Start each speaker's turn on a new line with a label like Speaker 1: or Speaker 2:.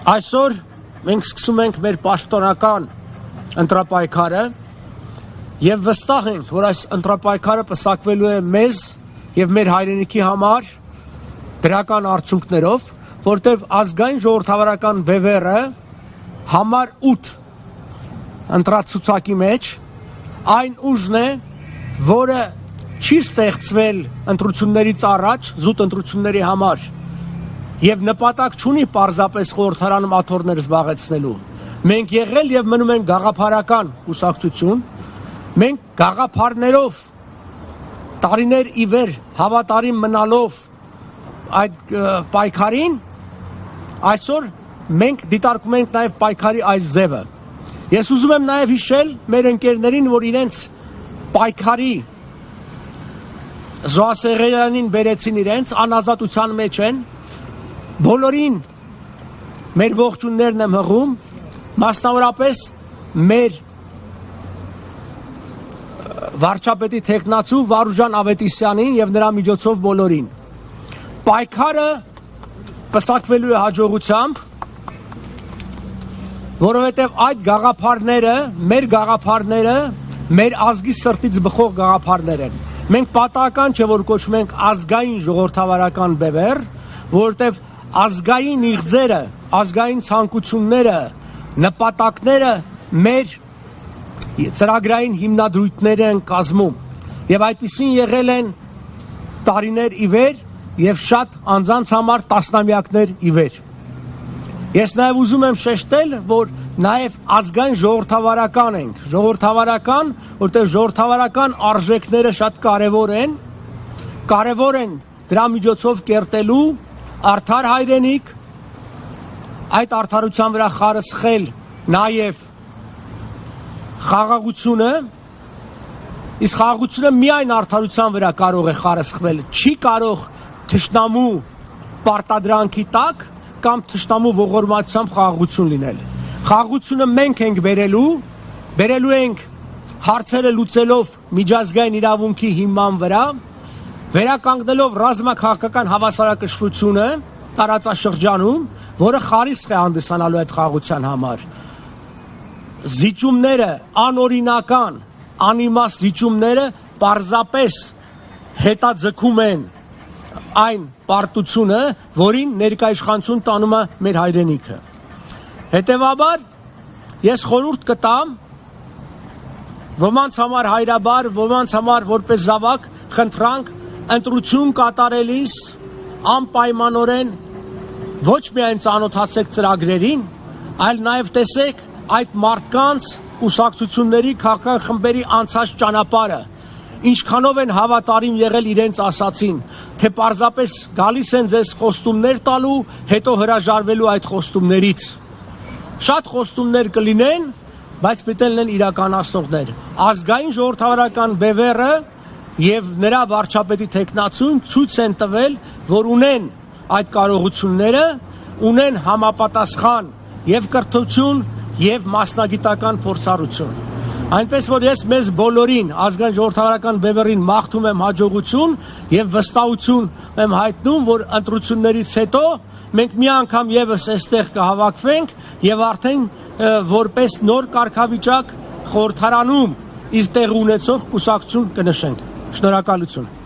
Speaker 1: Այսօր մենք սկսում ենք մեր պաշտոնական ընտրապայքարը եւ վստահ ենք, որ այս ընտրապայքարը պսակվելու է մեզ եւ մեր հայրենիքի համար դրական արդյունքներով, որտեղ ազգային ժողովրդավարական բևեռը համար 8 ընտրացուցակի մեջ այն ուժն է, որը չի ստեղծվել ընտրություններից առաջ զուտ ընտրությունների համար եւ նպատակ չունի պարզապես խորհրդարանում աթոռներ զբաղեցնելու։ Մենք եղել եւ մնում ենք գաղափարական կուսակցություն, մենք գաղափարներով տարիներ ի վեր հավատարիմ մնալով այդ պայքարին, այսօր մենք դիտարկում ենք նաեւ պայքարի այս ձևը։ Ես ուզում եմ նաեւ հիշել մեր ընկերներին, որ իրենց պայքարի զոհասեղանին բերեցին իրենց, անազատության մեջ են, բոլորին մեր ողջուններն եմ հղում, մասնավորապես մեր վարչապետի թեկնածու Վարուժան Ավետիսյանին եւ նրա միջոցով բոլորին։ Պայքարը պսակվելու է հաջողությամբ, որովհետեւ այդ գաղափարները, մեր ազգի սրտից բխող գաղափարներ են։ Մենք պատահական չէ, որ կոչում ենք ազգային ժողովրդավարական բևեռ, որովհետեւ ազգային իղձերը, ազգային ցանկությունները, նպատակները մեր ծրագրային հիմնադրույթներ են կազմում եւ այդպիսին եղել են տարիներ ի վեր եւ շատ անձանց համար տասնամյակներ ի վեր։ Ես նաեւ ուզում եմ շեշտել, որ նաեւ ազգային ժողովրդավարական ենք, ժողովրդավարական, որտեղ ժողովրդավարական արժեքները շատ կարևոր են դրա միջոցով կերտելու արդար հայրենիք, այդ արդարության վրա խարսխել նաեւ խաղաղությունը, իսկ խաղաղությունը միայն արդարության վրա կարող է խարսխվել, չի կարող թշնամու պարտադրանքի տակ կամ թշնամու ողորմածությամբ խաղաղություն լինել։ Խաղաղությունը մենք ենք բերելու ենք հարցերը լուծելով միջազգային իրավունքի հիման վրա, վերականգնելով ռազմաքաղաքական հավասարակշռությունը տարածաշրջանում, որը խարիսխ է հանդիսանալու այդ խաղաղության համար։ Զիջումները, անօրինական, անիմաստ զիջումները պարզապես հետաձգում են այն պարտությունը, որին ներկայիշխանություն տանում է մեր հայրենիքը։ Հետևաբար ես խորհուրդ կտամ ոմանց համար հայրաբար, ոմանց համար որպես զավակ, խնդրանք ընտրություն կատարելիս անպայմանորեն ոչ միայն ծանոթացեք ծրագրերին, այլ նաև տեսեք այդ մարդկանց կուսակցությունների քաղաքական խմբերի անցած ճանապարհը, ինչքանով են հավատարիմ եղել իրենց ասացին, թե պարզապես գալիս են ձեզ խոստումներ տալու, հետո հրաժարվելու այդ խոստումներից։ Շատ խոստումներ կլինեն, բայց պետք է լինեն իրականացնողներ։ Ազգային ժողովրդավարական բևեռը եւ նրա վարչապետի թեկնածուն ցույց են տվել, որ ունեն այդ կարողությունները, ունեն համապատասխան եւ կրթություն եւ մասնագիտական փորձառություն։ Այնպես որ ես մեզ բոլորին ազգային ժողովրդավարական բևեռին մաղթում եմ հաջողություն եւ վստահություն եմ հայտնում, որ ընտրություններից հետո մենք մի անգամ եւս այստեղ կհավաքվենք եւ արդեն որպես նոր կարգավիճակ խորհրդարանում իր տեղ ունեցող կուսակցություն կնշենք։ Շնորհակալություն։